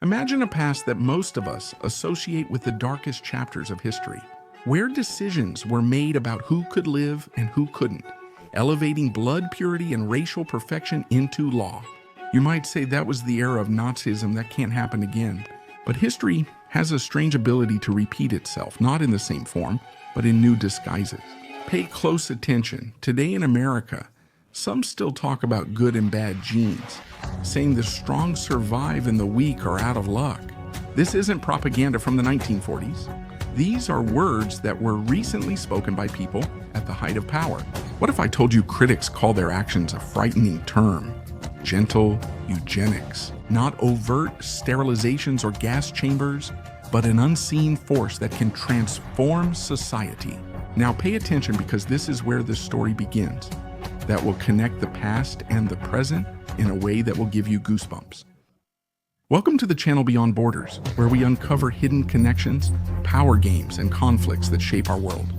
Imagine a past that most of us associate with the darkest chapters of history, where decisions were made about who could live and who couldn't, elevating blood purity and racial perfection into law. You might say that was the era of Nazism. That can't happen again. But history has a strange ability to repeat itself, not in the same form, but in new disguises. Pay close attention. Today in America, some still talk about good and bad genes, saying the strong survive and the weak are out of luck. This isn't propaganda from the 1940s. These are words that were recently spoken by people at the height of power. What if I told you critics call their actions a frightening term? Gentle eugenics. Not overt sterilizations or gas chambers, but an unseen force that can transform society. Now pay attention, because this is where the story begins, that will connect the past and the present in a way that will give you goosebumps. Welcome to the channel Beyond Borders, where we uncover hidden connections, power games, and conflicts that shape our world.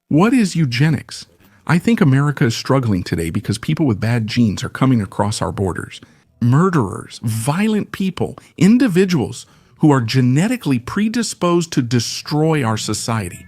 What is eugenics? I think America is struggling today because people with bad genes are coming across our borders. Murderers, violent people, individuals who are genetically predisposed to destroy our society.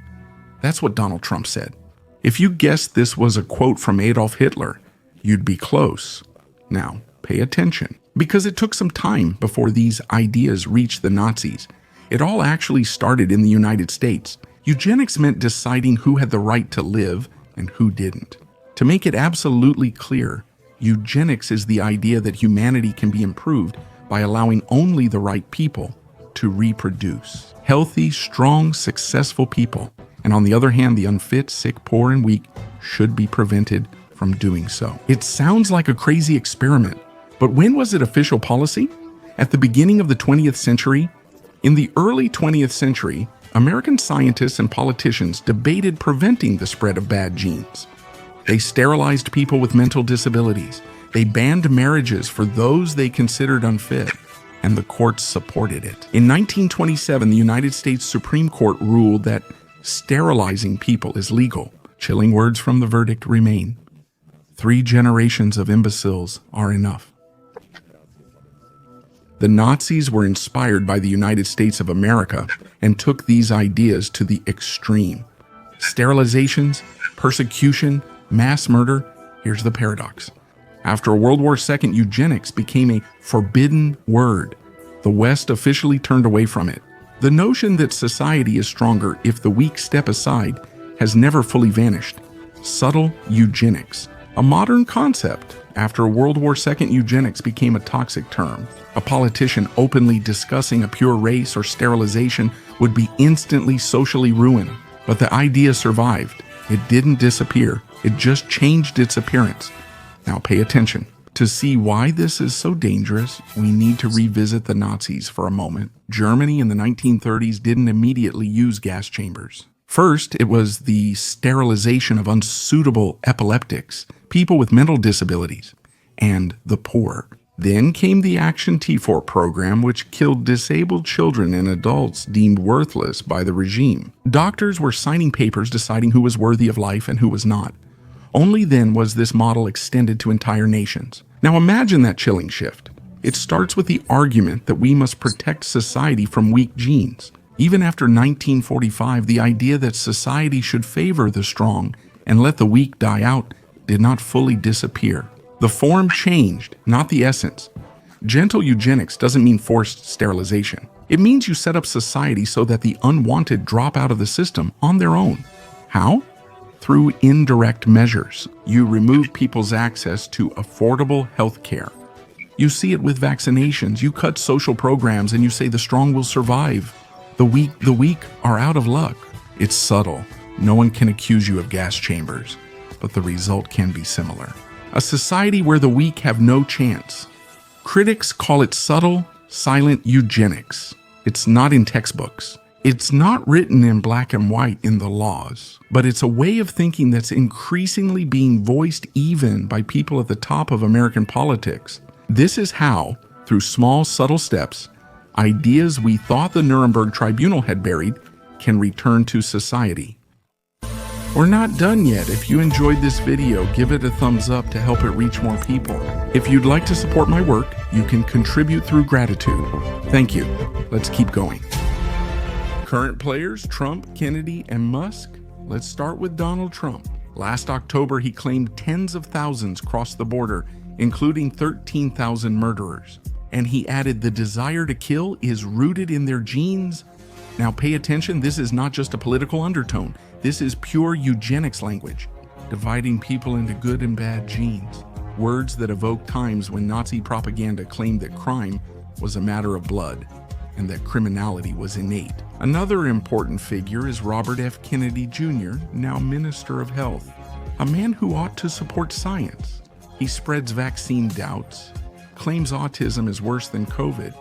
That's what Donald Trump said. If you guessed this was a quote from Adolf Hitler, you'd be close. Now, pay attention, because it took some time before these ideas reached the Nazis. It all actually started in the United States. Eugenics meant deciding who had the right to live and who didn't. To make it absolutely clear, eugenics is the idea that humanity can be improved by allowing only the right people to reproduce. Healthy, strong, successful people. And on the other hand, the unfit, sick, poor, and weak should be prevented from doing so. It sounds like a crazy experiment, but when was it official policy? At the beginning of the 20th century? In the early 20th century, American scientists and politicians debated preventing the spread of bad genes. They sterilized people with mental disabilities. They banned marriages for those they considered unfit, and the courts supported it. In 1927, the United States Supreme Court ruled that sterilizing people is legal. Chilling words from the verdict remain. 3 generations of imbeciles are enough. The Nazis were inspired by the United States of America and took these ideas to the extreme. Sterilizations, persecution, mass murder. Here's the paradox. After World War II, eugenics became a forbidden word. The West officially turned away from it. The notion that society is stronger if the weak step aside has never fully vanished. Subtle eugenics. A modern concept. After World War II, eugenics became a toxic term. A politician openly discussing a pure race or sterilization would be instantly socially ruined. But the idea survived. It didn't disappear. It just changed its appearance. Now pay attention. To see why this is so dangerous, we need to revisit the Nazis for a moment. Germany in the 1930s didn't immediately use gas chambers. First, it was the sterilization of unsuitable epileptics, people with mental disabilities, and the poor. Then came the Action T4 program, which killed disabled children and adults deemed worthless by the regime. Doctors were signing papers deciding who was worthy of life and who was not. Only then was this model extended to entire nations. Now imagine that chilling shift. It starts with the argument that we must protect society from weak genes. Even after 1945, the idea that society should favor the strong and let the weak die out did not fully disappear. The form changed, not the essence. Gentle eugenics doesn't mean forced sterilization. It means you set up society so that the unwanted drop out of the system on their own. How? Through indirect measures. You remove people's access to affordable health care. You see it with vaccinations. You cut social programs and you say the strong will survive. The weak are out of luck. It's subtle. No one can accuse you of gas chambers, but the result can be similar. A society where the weak have no chance. Critics call it subtle, silent eugenics. It's not in textbooks. It's not written in black and white in the laws, but it's a way of thinking that's increasingly being voiced even by people at the top of American politics. This is how, through small, subtle steps, ideas we thought the Nuremberg Tribunal had buried can return to society. We're not done yet. If you enjoyed this video, give it a thumbs up to help it reach more people. If you'd like to support my work, you can contribute through gratitude. Thank you. Let's keep going. Current players, Trump, Kennedy, and Musk. Let's start with Donald Trump. Last October, he claimed tens of thousands crossed the border, including 13,000 murderers. And he added the desire to kill is rooted in their genes. Now pay attention, this is not just a political undertone. This is pure eugenics language, dividing people into good and bad genes. Words that evoke times when Nazi propaganda claimed that crime was a matter of blood and that criminality was innate. Another important figure is Robert F. Kennedy Jr., now Minister of Health, a man who ought to support science. He spreads vaccine doubts, claims autism is worse than COVID,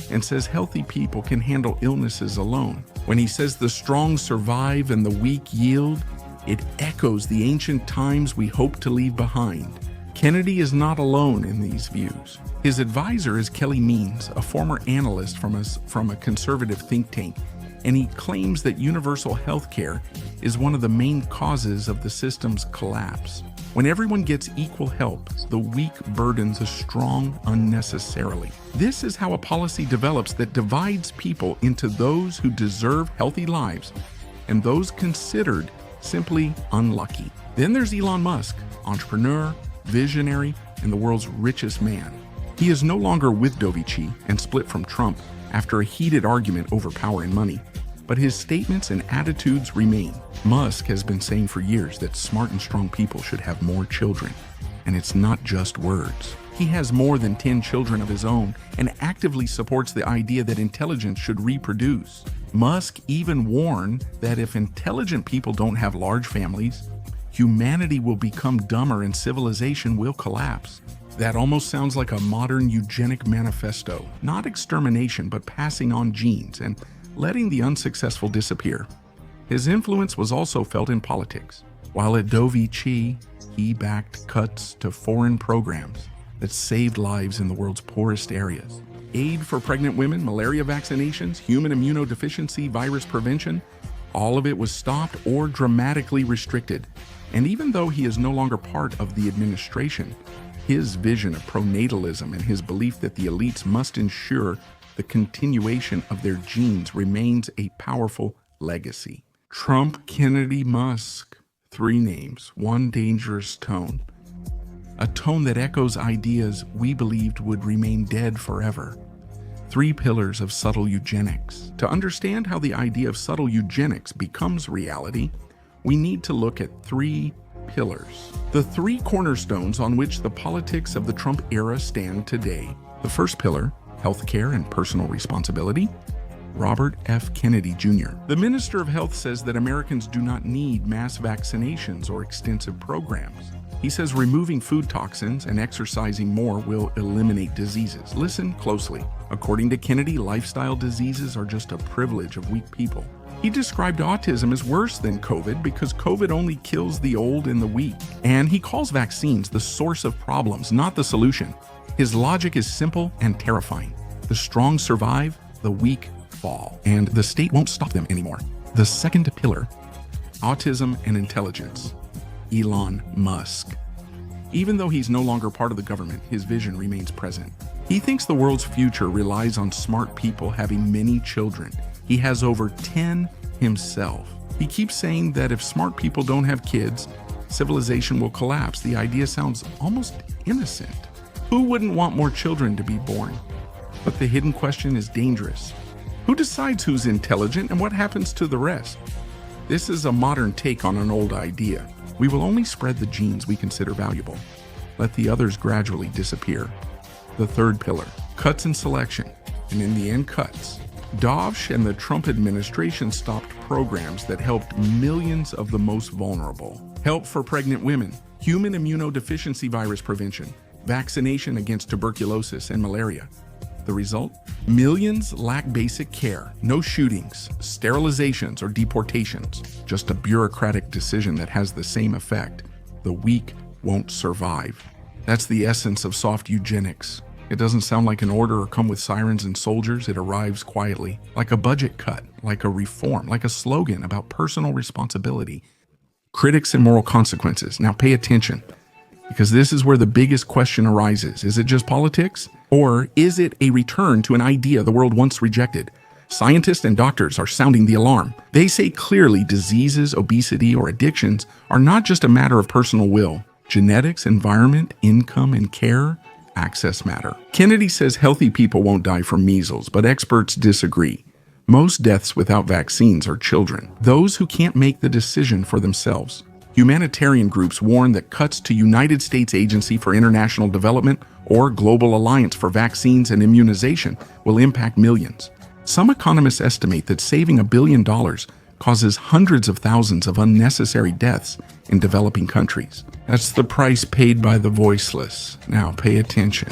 and says healthy people can handle illnesses alone. When he says the strong survive and the weak yield, it echoes the ancient times we hope to leave behind. Kennedy is not alone in these views. His advisor is Kelly Means, a former analyst from a conservative think tank, and he claims that universal health care is one of the main causes of the system's collapse. When everyone gets equal help, the weak burdens the strong unnecessarily. This is how a policy develops that divides people into those who deserve healthy lives and those considered simply unlucky. Then there's Elon Musk, entrepreneur, visionary, and the world's richest man. He is no longer with Dovici and split from Trump after a heated argument over power and money, but his statements and attitudes remain. Musk has been saying for years that smart and strong people should have more children, and it's not just words. He has more than 10 children of his own and actively supports the idea that intelligence should reproduce. Musk even warned that if intelligent people don't have large families, humanity will become dumber and civilization will collapse. That almost sounds like a modern eugenic manifesto. Not extermination, but passing on genes and letting the unsuccessful disappear. His influence was also felt in politics. While at Dovici, he backed cuts to foreign programs that saved lives in the world's poorest areas. Aid for pregnant women, malaria vaccinations, human immunodeficiency virus prevention, all of it was stopped or dramatically restricted. And even though he is no longer part of the administration, his vision of pronatalism and his belief that the elites must ensure the continuation of their genes remains a powerful legacy. Trump, Kennedy, Musk. 3 names, 1 dangerous tone. A tone that echoes ideas we believed would remain dead forever. 3 pillars of subtle eugenics. To understand how the idea of subtle eugenics becomes reality, we need to look at 3 pillars. The 3 cornerstones on which the politics of the Trump era stand today. The first pillar, healthcare and personal responsibility. Robert F. Kennedy Jr. The Minister of Health says that Americans do not need mass vaccinations or extensive programs. He says removing food toxins and exercising more will eliminate diseases. Listen closely. According to Kennedy, lifestyle diseases are just a privilege of weak people. He described autism as worse than COVID because COVID only kills the old and the weak. And he calls vaccines the source of problems, not the solution. His logic is simple and terrifying. The strong survive, the weak fall, and the state won't stop them anymore. The second pillar, autism and intelligence. Elon Musk. Even though he's no longer part of the government, his vision remains present. He thinks the world's future relies on smart people having many children. He has over 10 himself. He keeps saying that if smart people don't have kids, civilization will collapse. The idea sounds almost innocent. Who wouldn't want more children to be born? But the hidden question is dangerous. Who decides who's intelligent and what happens to the rest? This is a modern take on an old idea. We will only spread the genes we consider valuable. Let the others gradually disappear. The third pillar, cuts and selection, and in the end cuts. Dovish and the Trump administration stopped programs that helped millions of the most vulnerable. Help for pregnant women, human immunodeficiency virus prevention, vaccination against tuberculosis and malaria. The result? Millions lack basic care, no shootings, sterilizations, or deportations. Just a bureaucratic decision that has the same effect. The weak won't survive. That's the essence of soft eugenics. It doesn't sound like an order or come with sirens and soldiers. It arrives quietly, like a budget cut, like a reform, like a slogan about personal responsibility. Critics and moral consequences. Now pay attention, because this is where the biggest question arises. Is it just politics? Or is it a return to an idea the world once rejected? Scientists and doctors are sounding the alarm. They say clearly diseases, obesity, or addictions are not just a matter of personal will. Genetics, environment, income, and care, access matter. Kennedy says healthy people won't die from measles, but experts disagree. Most deaths without vaccines are children, those who can't make the decision for themselves. Humanitarian groups warn that cuts to United States Agency for International Development or Global Alliance for Vaccines and Immunization will impact millions. Some economists estimate that saving $1 billion causes hundreds of thousands of unnecessary deaths in developing countries. That's the price paid by the voiceless. Now pay attention.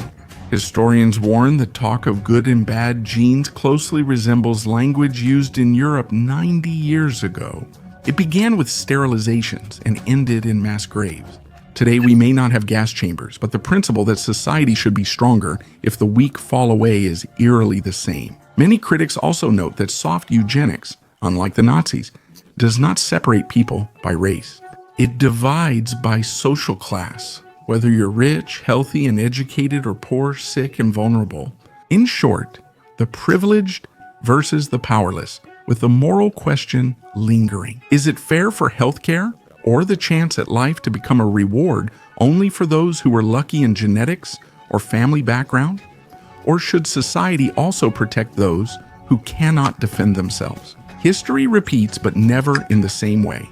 Historians warn that talk of good and bad genes closely resembles language used in Europe 90 years ago. It began with sterilizations and ended in mass graves. Today, we may not have gas chambers, but the principle that society should be stronger if the weak fall away is eerily the same. Many critics also note that soft eugenics, unlike the Nazis, does not separate people by race. It divides by social class, whether you're rich, healthy, and educated, or poor, sick, and vulnerable. In short, the privileged versus the powerless, with the moral question lingering. Is it fair for healthcare or the chance at life to become a reward only for those who were lucky in genetics or family background? Or should society also protect those who cannot defend themselves? History repeats, but never in the same way.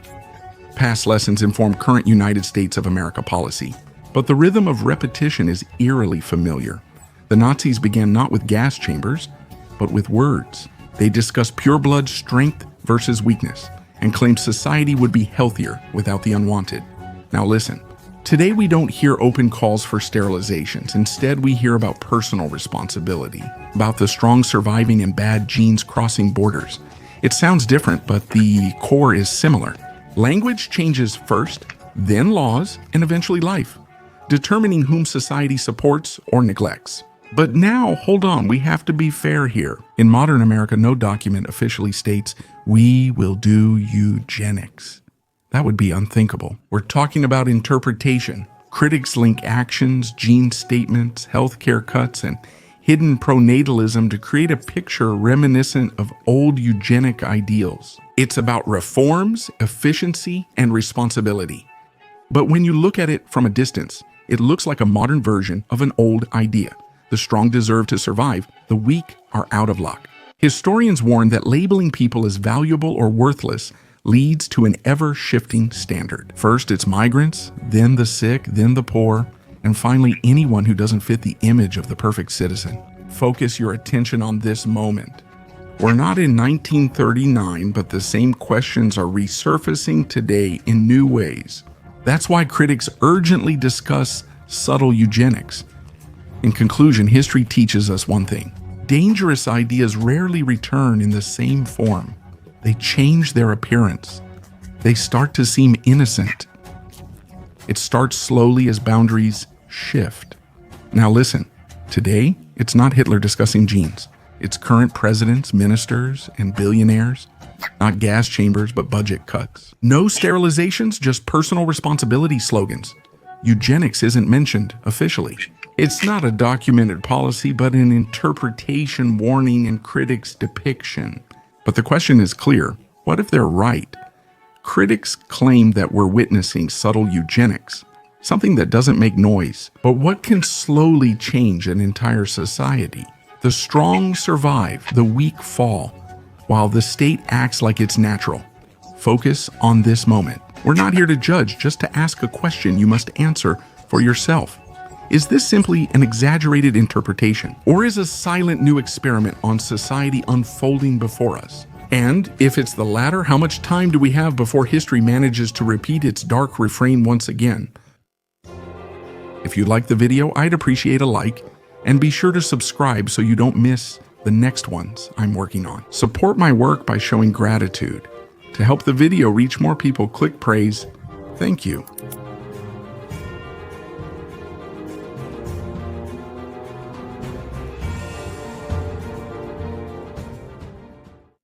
Past lessons inform current United States of America policy, but the rhythm of repetition is eerily familiar. The Nazis began not with gas chambers, but with words. They discussed pure-blood strength versus weakness and claimed society would be healthier without the unwanted. Now listen, today we don't hear open calls for sterilizations. Instead, we hear about personal responsibility, about the strong surviving and bad genes crossing borders. It sounds different, but the core is similar. Language changes first, then laws, and eventually life, determining whom society supports or neglects. But now, hold on, we have to be fair here. In modern America, no document officially states, "We will do eugenics." That would be unthinkable. We're talking about interpretation. Critics link actions, gene statements, healthcare cuts, and hidden pronatalism to create a picture reminiscent of old eugenic ideals. It's about reforms, efficiency, and responsibility. But when you look at it from a distance, it looks like a modern version of an old idea. The strong deserve to survive, the weak are out of luck. Historians warn that labeling people as valuable or worthless leads to an ever-shifting standard. First, it's migrants, then the sick, then the poor, and finally anyone who doesn't fit the image of the perfect citizen. Focus your attention on this moment. We're not in 1939, but the same questions are resurfacing today in new ways. That's why critics urgently discuss subtle eugenics. In conclusion, history teaches us one thing. Dangerous ideas rarely return in the same form. They change their appearance. They start to seem innocent. It starts slowly as boundaries shift. Now listen, today, it's not Hitler discussing genes. It's current presidents, ministers, and billionaires. Not gas chambers, but budget cuts. No sterilizations, just personal responsibility slogans. Eugenics isn't mentioned officially. It's not a documented policy, but an interpretation warning in critics' depiction. But the question is clear. What if they're right? Critics claim that we're witnessing subtle eugenics, something that doesn't make noise. But what can slowly change an entire society? The strong survive, the weak fall, while the state acts like it's natural. Focus on this moment. We're not here to judge, just to ask a question you must answer for yourself. Is this simply an exaggerated interpretation, or is a silent new experiment on society unfolding before us? And if it's the latter, how much time do we have before history manages to repeat its dark refrain once again? If you like the video, I'd appreciate a like, and be sure to subscribe so you don't miss the next ones I'm working on. Support my work by showing gratitude. To help the video reach more people, click praise. Thank you.